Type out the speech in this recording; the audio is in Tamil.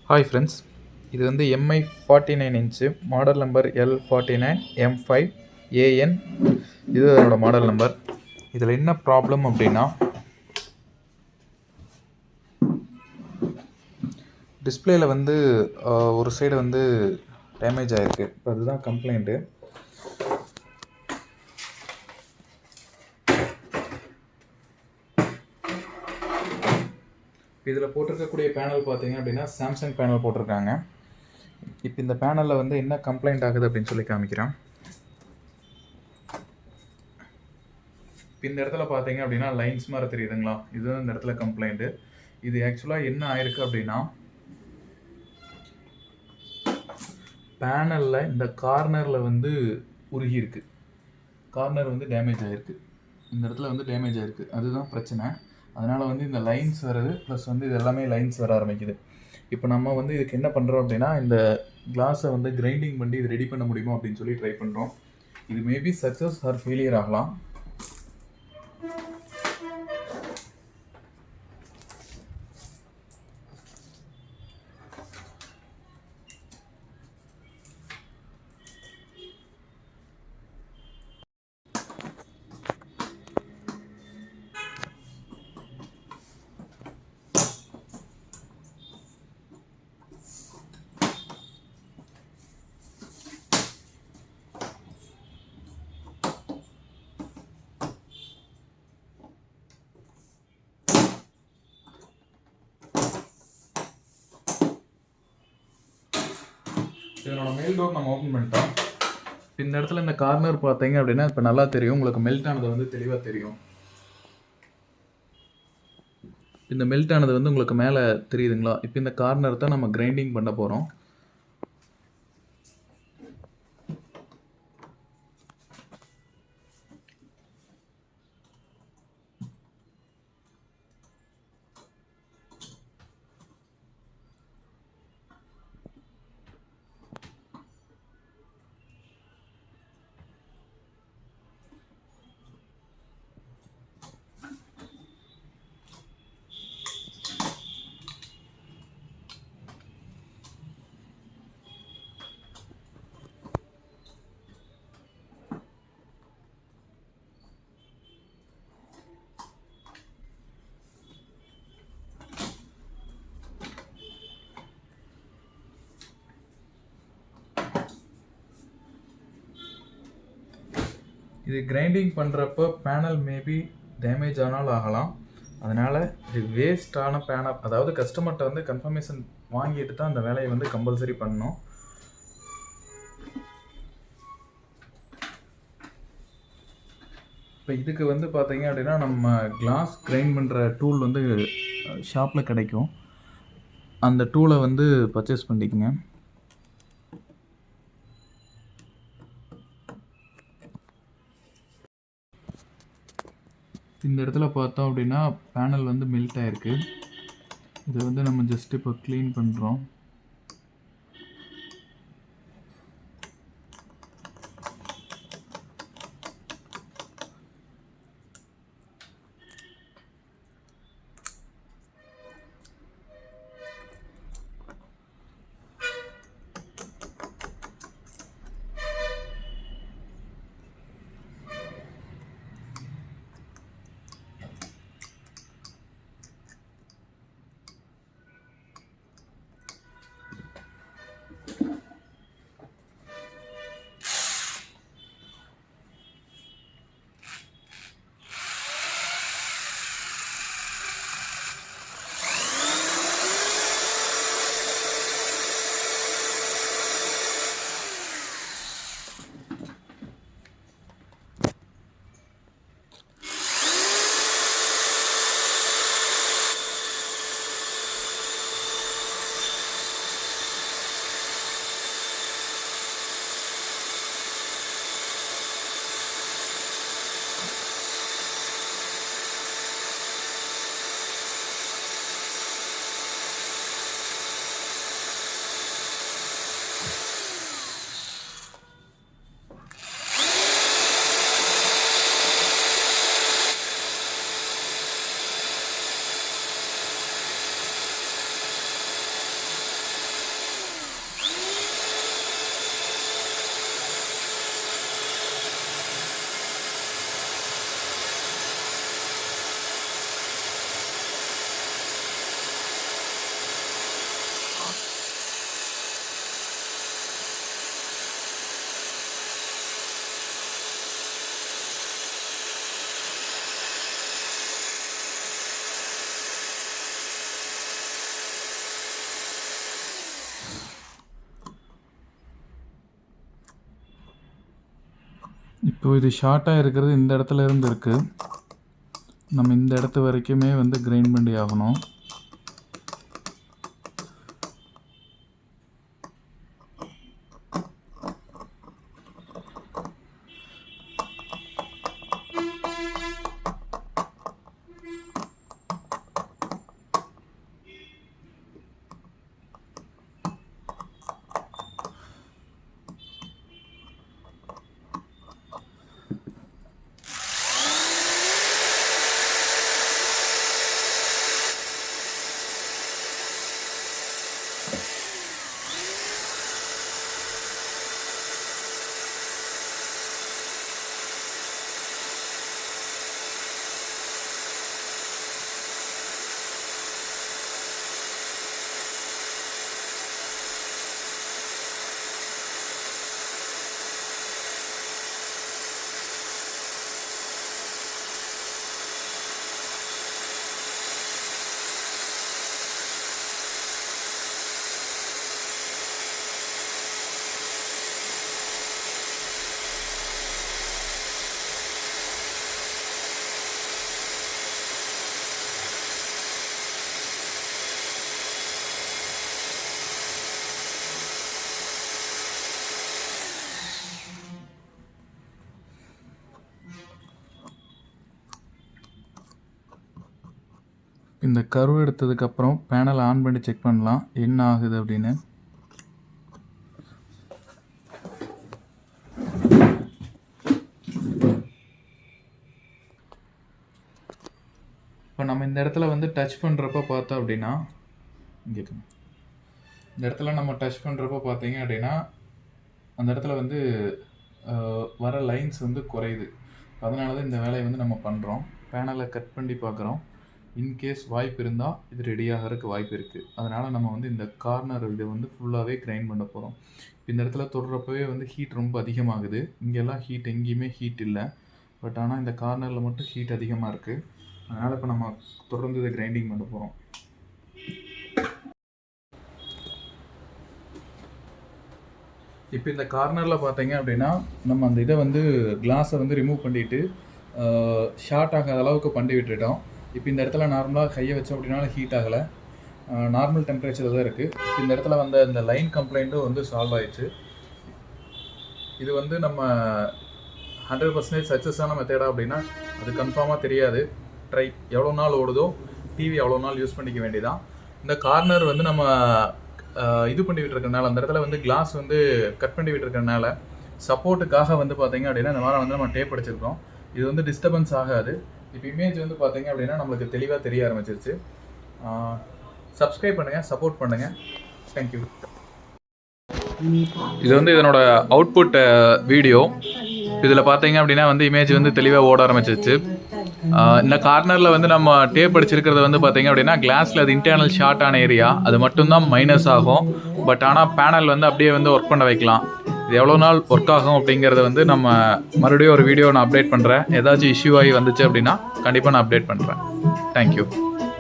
ஹாய் ஃப்ரெண்ட்ஸ், இது வந்து Mi 49 inch model number L49M5-AN. இது அதோட மாடல் நம்பர். இதில் என்ன ப்ராப்ளம் அப்படின்னா, டிஸ்பிளேயில் வந்து ஒரு சைடு வந்து டேமேஜ் ஆகிருக்கு. இப்போ அதுதான் கம்ப்ளைண்ட்டு. இதில் போட்டிருக்கக்கூடிய பேனல் பார்த்தீங்க அப்படின்னா சாம்சங் பேனல் போட்டிருக்காங்க. இப்போ இந்த பேனலில் வந்து என்ன கம்ப்ளைண்ட் ஆகுது அப்படின்னு சொல்லி காமிக்கிறேன். இப்போ இந்த இடத்துல பார்த்தீங்க அப்படின்னா லைன்ஸ் மாதிரி தெரியுதுங்களா, இதுதான் இந்த இடத்துல கம்ப்ளைண்ட்டு. இது ஆக்சுவலாக என்ன ஆயிருக்கு அப்படின்னா, பேனலில் இந்த கார்னரில் வந்து உருகி இருக்கு. கார்னர் வந்து டேமேஜ் ஆகிருக்கு. இந்த இடத்துல வந்து டேமேஜ் ஆகிருக்கு, அதுதான் பிரச்சனை. அதனால் வந்து இந்த லைன்ஸ் வருது, ப்ளஸ் வந்து இது எல்லாமே லைன்ஸ் வர ஆரம்பிக்குது. இப்போ நம்ம வந்து இதுக்கு என்ன பண்ணுறோம் அப்படின்னா, இந்த கிளாஸை வந்து கிரைண்டிங் பண்ணி இது ரெடி பண்ண முடியுமா அப்படின்னு சொல்லி ட்ரை பண்ணுறோம். இது மேபி சக்ஸஸ் ஆர் ஃபெயிலியர் ஆகலாம். இதனோட மேல் டோர் நம்ம ஓப்பன் பண்ணிட்டோம். இந்த இடத்துல இந்த கார்னர் பார்த்தீங்க அப்படின்னா இப்போ நல்லா தெரியும், உங்களுக்கு மெல்ட் ஆனது வந்து தெளிவாக தெரியும். இந்த மெல்ட் ஆனது வந்து உங்களுக்கு மேலே தெரியுதுங்களா. இப்போ இந்த கார்னர் தான் நம்ம கிரைண்டிங் பண்ண போகிறோம். இது கிரைண்டிங் பண்ணுறப்போ பேனல் மேபி டேமேஜ் ஆனாலும் ஆகலாம். அதனால் இது வேஸ்டான பேனல், அதாவது கஸ்டமர்கிட்ட வந்து கன்ஃபர்மேஷன் வாங்கிட்டு தான் அந்த வேலையை வந்து கம்பல்சரி பண்ணணும். இப்போ இதுக்கு வந்து பார்த்தீங்க அப்படின்னா நம்ம கிளாஸ் கிரைண்ட் பண்ணுற டூல் வந்து ஷாப்பில் கிடைக்கும். அந்த டூலை வந்து பர்ச்சேஸ் பண்ணிக்கங்க. இந்த இடத்துல பார்த்தோம் அப்படின்னா பேனல் வந்து மெல்ட் ஆகிருக்கு. இதை வந்து நம்ம ஜஸ்ட் இப்போ க்ளீன் பண்ணுறோம். ஸோ இது ஷார்ட்டாக இருக்கிறது இந்த இடத்துல இருந்து இருக்குது. நம்ம இந்த இடத்து வரைக்குமே வந்து கிரைண்ட் பண்ணி ஆகணும். இந்த கர்வ் எடுத்ததுக்கப்புறம் பேனல் ஆன் பண்ணி செக் பண்ணலாம் என்ன ஆகுது அப்படின்னு. இப்போ நம்ம இந்த இடத்துல வந்து டச் பண்ணுறப்ப பார்த்தோம் அப்படின்னா, இங்கே இந்த இடத்துல நம்ம டச் பண்ணுறப்ப பார்த்தீங்க அப்படின்னா அந்த இடத்துல வந்து வர லைன்ஸ் வந்து குறையுது. அதனால தான் இந்த வேலையை வந்து நம்ம பண்ணுறோம். பேனலை கட் பண்ணி பார்க்குறோம். இன்கேஸ் வாய்ப்பு இருந்தால் இது ரெடி ஆகிறதுக்கு வாய்ப்பு இருக்குது. அதனால் நம்ம வந்து இந்த கார்னர் இதை வந்து ஃபுல்லாகவே கிரைண்ட் பண்ண போகிறோம். இந்த இடத்துல தொடுறப்பவே வந்து ஹீட் ரொம்ப அதிகமாகுது. இங்கெல்லாம் ஹீட் எங்கேயுமே ஹீட் இல்லை. பட் ஆனால் இந்த கார்னரில் மட்டும் ஹீட் அதிகமாக இருக்குது. அதனால் இப்போ நம்ம தொடர்ந்து இதை கிரைண்டிங் பண்ண போகிறோம். இப்போ இந்த கார்னரில் பார்த்தீங்க அப்படின்னா நம்ம அந்த இதை வந்து கிளாஸை வந்து ரிமூவ் பண்ணிவிட்டு ஷார்ட் ஆகாத அளவுக்கு பண்ணி விட்டுட்டோம். இப்போ இந்த இடத்துல நார்மலாக கையை வச்சோம் அப்படின்னாலும் ஹீட் ஆகலை, நார்மல் டெம்பரேச்சர் தான் இருக்குது. இந்த இடத்துல வந்த இந்த லைன் கம்ப்ளைண்ட்டும் வந்து சால்வ் ஆயிடுச்சு. இது வந்து நம்ம 100% சக்ஸஸான மெத்தடா அப்படின்னா அது கன்ஃபார்மாக தெரியாது. ட்ரை எவ்வளோ நாள் ஓடுதோ டிவி அவ்வளோ நாள் யூஸ் பண்ணிக்க வேண்டியதான். இந்த கார்னர் வந்து நம்ம இது பண்ணி விட்டுருக்கனால அந்த இடத்துல வந்து கிளாஸ் வந்து கட் பண்ணி விட்டுருக்கனால சப்போர்ட்டுக்காக வந்து பார்த்தீங்க அப்படின்னா இந்த மாதிரி வந்து நம்ம டேப் அடிச்சிருக்கோம். இது வந்து டிஸ்டர்பன்ஸ் ஆகாது. இப்போ இமேஜ் வந்து பார்த்தீங்க அப்படின்னா நம்மளுக்கு தெளிவாக தெரிய ஆரம்பிச்சிருச்சு. சப்ஸ்கிரைப் பண்ணுங்கள், சப்போர்ட் பண்ணுங்கள். தேங்க்யூ. இது வந்து இதனோட அவுட்புட் வீடியோ. இதில் பார்த்தீங்க அப்படின்னா வந்து இமேஜ் வந்து தெளிவாக ஓட ஆரம்பிச்சிருச்சு. இந்த கார்னரில் வந்து நம்ம டேப் அடிச்சிருக்கிறது வந்து பார்த்தீங்க அப்படின்னா கிளாஸில் அது இன்டர்னல் ஷார்ட் ஆன ஏரியா, அது மட்டும்தான் மைனஸ் ஆகும். பட் ஆனால் பேனல் வந்து அப்படியே வந்து ஒர்க் பண்ண வைக்கலாம். இது எவ்வளோ நாள் ஒர்க் ஆகும் அப்படிங்கிறத வந்து நம்ம மறுபடியும் ஒரு வீடியோ நான் அப்டேட் பண்ணுறேன். ஏதாச்சும் இஷ்யூ ஆகி வந்துச்சு அப்படின்னா கண்டிப்பாக நான் அப்டேட் பண்ணுறேன். தேங்க்யூ.